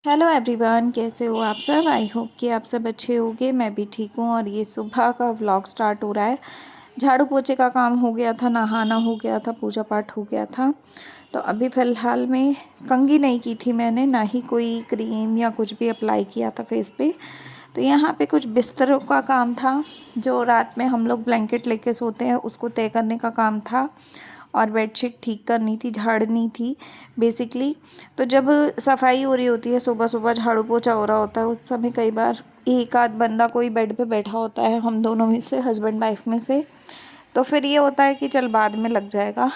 Hello everyone, कैसे हो आप सब। आई होप कि आप सब अच्छे होंगे। मैं भी ठीक हूँ। और ये सुबह का व्लॉग स्टार्ट हो रहा है। झाड़ू पोछे का काम हो गया था, नहाना हो गया था, पूजा पाठ हो गया था। तो अभी फ़िलहाल में कंघी नहीं की थी मैंने, ना ही कोई क्रीम या कुछ भी अप्लाई किया था फेस पे। तो यहाँ पे कुछ बिस्तरों का काम था, जो रात में हम लोग ब्लैंकेट लेके सोते हैं उसको तय करने का काम था। और बेडशीट ठीक करनी थी, झाड़नी थी बेसिकली। तो जब सफाई हो रही होती है, सुबह सुबह झाड़ू पोछा हो रहा होता है, उस समय कई बार एक आध बंदा कोई बेड पे बैठा होता है, हम दोनों में से, हस्बैंड वाइफ में से। तो फिर ये होता है कि चल बाद में लग जाएगा,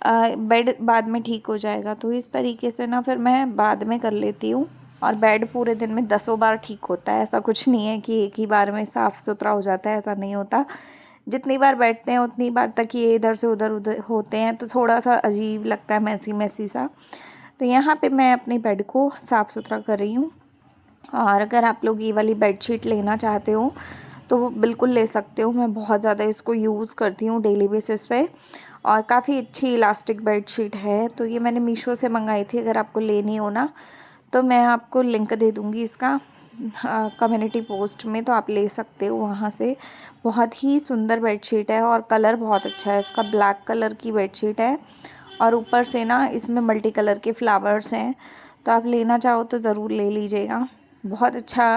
बेड बाद में ठीक हो जाएगा। तो इस तरीके से ना फिर मैं बाद में कर लेती हूँ। और बेड पूरे दिन में दसों बार ठीक होता है, ऐसा कुछ नहीं है कि एक ही बार में साफ़ सुथरा हो जाता है, ऐसा नहीं होता। जितनी बार बैठते हैं उतनी बार तक ये इधर से उधर उधर होते हैं, तो थोड़ा सा अजीब लगता है, मैसी मैसी सा। तो यहाँ पे मैं अपने बेड को साफ़ सुथरा कर रही हूँ। और अगर आप लोग ये वाली बेडशीट लेना चाहते हो तो वो बिल्कुल ले सकते हो। मैं बहुत ज़्यादा इसको यूज़ करती हूँ डेली बेसिस पे। और काफ़ी अच्छी इलास्टिक बेडशीट है। तो ये मैंने मीशो से मंगाई थी। अगर आपको लेनी हो ना तो मैं आपको लिंक दे दूँगी इसका कम्युनिटी पोस्ट में, तो आप ले सकते हो वहाँ से। बहुत ही सुंदर बेडशीट है और कलर बहुत अच्छा है इसका, ब्लैक कलर की बेडशीट है। और ऊपर से ना इसमें मल्टी कलर के फ्लावर्स हैं। तो आप लेना चाहो तो ज़रूर ले लीजिएगा। बहुत अच्छा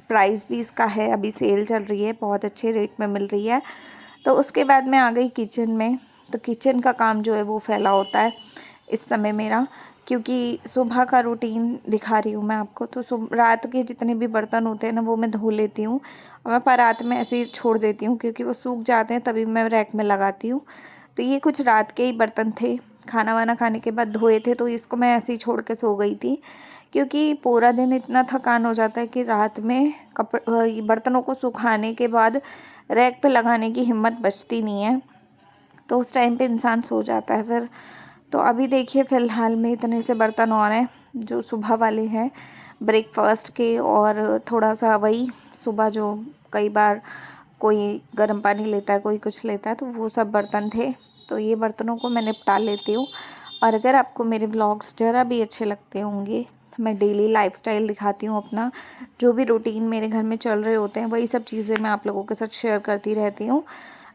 प्राइस भी इसका है, अभी सेल चल रही है, बहुत अच्छे रेट में मिल रही है। तो उसके बाद मैं आ गई किचन में। तो किचन का काम जो है वो फैला होता है इस समय मेरा, क्योंकि सुबह का रूटीन दिखा रही हूँ मैं आपको। तो रात के जितने भी बर्तन होते हैं ना वो मैं धो लेती हूँ, और मैं परात में ऐसे ही छोड़ देती हूँ, क्योंकि वो सूख जाते हैं तभी मैं रैक में लगाती हूँ। तो ये कुछ रात के ही बर्तन थे, खाना वाना खाने के बाद धोए थे, तो इसको मैं ऐसे ही छोड़ के सो गई थी। क्योंकि पूरा दिन इतना थकान हो जाता है कि रात में बर्तनों को सुखाने के बाद रैक पे लगाने की हिम्मत बचती नहीं है। तो उस टाइम पे इंसान सो जाता है फिर। तो अभी देखिए फ़िलहाल में इतने से बर्तन और हैं जो सुबह वाले हैं, ब्रेकफास्ट के। और थोड़ा सा वही सुबह जो कई बार कोई गर्म पानी लेता है, कोई कुछ लेता है, तो वो सब बर्तन थे। तो ये बर्तनों को मैं निपटा लेती हूँ। और अगर आपको मेरे व्लॉग्स ज़रा भी अच्छे लगते होंगे, तो मैं डेली लाइफस्टाइल दिखाती हूँ अपना, जो भी रूटीन मेरे घर में चल रहे होते हैं वही सब चीज़ें मैं आप लोगों के साथ शेयर करती रहती हूँ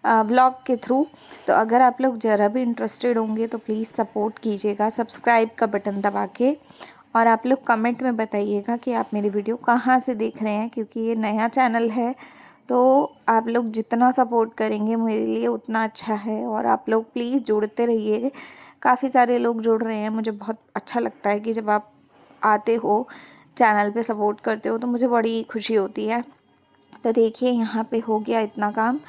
व्लॉग के थ्रू। तो अगर आप लोग ज़रा भी इंटरेस्टेड होंगे तो प्लीज़ सपोर्ट कीजिएगा सब्सक्राइब का बटन दबा के। और आप लोग कमेंट में बताइएगा कि आप मेरी वीडियो कहाँ से देख रहे हैं, क्योंकि ये नया चैनल है। तो आप लोग जितना सपोर्ट करेंगे मेरे लिए उतना अच्छा है। और आप लोग प्लीज़ जुड़ते रहिए। काफ़ी सारे लोग जुड़ रहे हैं, मुझे बहुत अच्छा लगता है कि जब आप आते हो चैनल पे सपोर्ट करते हो तो मुझे बड़ी खुशी होती है। तो देखिए यहाँ पे हो गया इतना काम।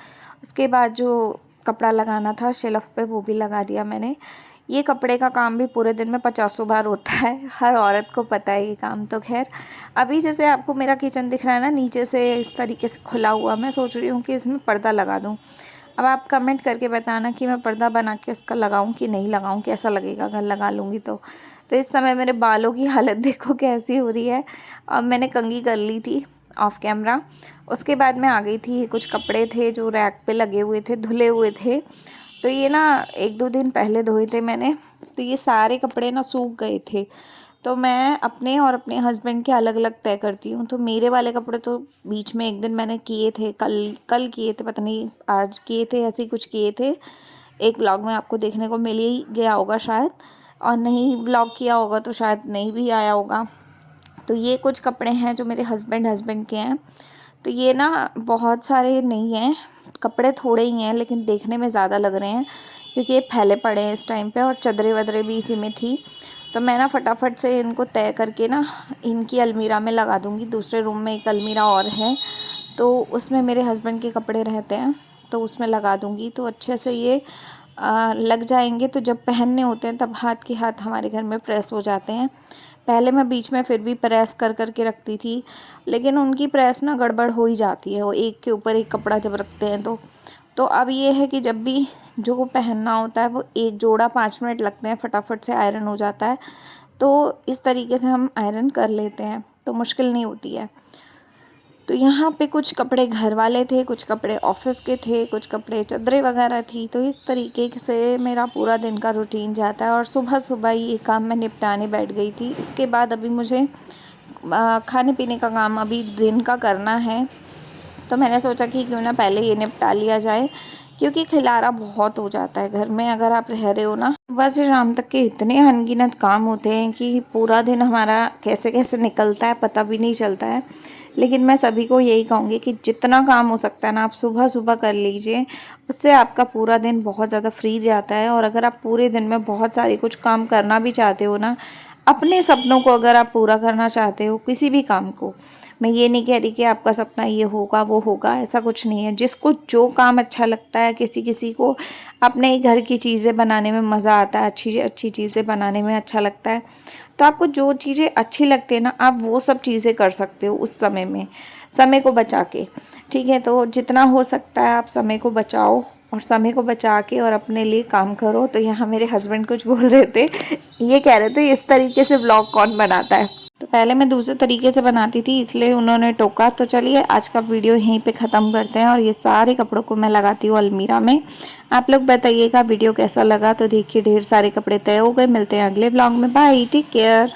उसके बाद जो कपड़ा लगाना था शेल्फ़ पे वो भी लगा दिया मैंने। ये कपड़े का काम भी पूरे दिन में पचासों बार होता है, हर औरत को पता है ये काम। तो खैर अभी जैसे आपको मेरा किचन दिख रहा है ना नीचे से इस तरीके से खुला हुआ, मैं सोच रही हूँ कि इसमें पर्दा लगा दूँ। अब आप कमेंट करके बताना कि मैं पर्दा बना के इसका लगाऊँ कि नहीं लगाऊँ, कैसा लगेगा अगर लगा लूँगी तो। तो इस समय मेरे बालों की हालत देखो कैसी हो रही है। अब मैंने कंघी कर ली थी ऑफ कैमरा। उसके बाद मैं आ गई थी, ये कुछ कपड़े थे जो रैक पे लगे हुए थे, धुले हुए थे। तो ये ना एक दो दिन पहले धोए थे मैंने। तो ये सारे कपड़े ना सूख गए थे। तो मैं अपने और अपने हस्बैंड के अलग अलग तय करती हूँ। तो मेरे वाले कपड़े तो बीच में एक दिन मैंने किए थे, कल कल किए थे, पता नहीं आज किए थे, ऐसे ही कुछ किए थे। एक व्लॉग में आपको देखने को मिल ही गया होगा शायद, और नहीं व्लॉग किया होगा तो शायद नहीं भी आया होगा। तो ये कुछ कपड़े हैं जो मेरे हस्बैंड के हैं। तो ये ना बहुत सारे नहीं हैं, कपड़े थोड़े ही हैं, लेकिन देखने में ज़्यादा लग रहे हैं क्योंकि ये फैले पड़े हैं इस टाइम पे, और चादरें वदरें भी इसी में थी। तो मैं ना फटाफट से इनको तय करके ना इनकी अलमीरा में लगा दूँगी। दूसरे रूम में एक अलमीरा और है, तो उसमें मेरे हस्बैंड के कपड़े रहते हैं, तो उसमें लगा दूँगी। तो अच्छे से ये लग जाएंगे। तो जब पहनने होते हैं तब हाथ के हाथ हमारे घर में प्रेस हो जाते हैं। पहले मैं बीच में फिर भी प्रेस कर कर के रखती थी, लेकिन उनकी प्रेस ना गड़बड़ हो ही जाती है, वो एक के ऊपर एक कपड़ा जब रखते हैं तो अब ये है कि जब भी जो पहनना होता है वो एक जोड़ा 5 मिनट लगते हैं, फटाफट से आयरन हो जाता है। तो इस तरीके से हम आयरन कर लेते हैं, तो मुश्किल नहीं होती है। तो यहाँ पे कुछ कपड़े घर वाले थे, कुछ कपड़े ऑफिस के थे, कुछ कपड़े चादरें वगैरह थी। तो इस तरीके से मेरा पूरा दिन का रूटीन जाता है और सुबह सुबह ही ये काम मैं निपटाने बैठ गई थी। इसके बाद अभी मुझे खाने पीने का काम अभी दिन का करना है, तो मैंने सोचा कि क्यों ना पहले ये निपटा लिया जाए, क्योंकि खिलारा बहुत हो जाता है घर में अगर आप रह रहे हो ना। सुबह से शाम तक के इतने अनगिनत काम होते हैं कि पूरा दिन हमारा कैसे कैसे निकलता है पता भी नहीं चलता है। लेकिन मैं सभी को यही कहूँगी कि जितना काम हो सकता है ना आप सुबह सुबह कर लीजिए, उससे आपका पूरा दिन बहुत ज़्यादा फ्री जाता है। और अगर आप पूरे दिन में बहुत सारे कुछ काम करना भी चाहते हो ना, अपने सपनों को अगर आप पूरा करना चाहते हो, किसी भी काम को, मैं ये नहीं कह रही कि आपका सपना ये होगा वो होगा, ऐसा कुछ नहीं है। जिसको जो काम अच्छा लगता है, किसी किसी को अपने ही घर की चीज़ें बनाने में मज़ा आता है, अच्छी अच्छी चीज़ें बनाने में अच्छा लगता है। तो आपको जो चीज़ें अच्छी लगती है ना, आप वो सब चीज़ें कर सकते हो उस समय में, समय को बचा के। ठीक है, तो जितना हो सकता है आप समय को बचाओ और समय को बचा के और अपने लिए काम करो। तो यहाँ मेरे हस्बैंड कुछ बोल रहे थे, ये कह रहे थे इस तरीके से व्लॉग कौन बनाता है। तो पहले मैं दूसरे तरीके से बनाती थी, इसलिए उन्होंने टोका। तो चलिए आज का वीडियो यहीं पे ख़त्म करते हैं। और ये सारे कपड़ों को मैं लगाती हूँ अलमीरा में। आप लोग बताइएगा वीडियो कैसा लगा। तो देखिए ढेर सारे कपड़े तय हो गए। मिलते हैं अगले व्लॉग में। Bye, take care.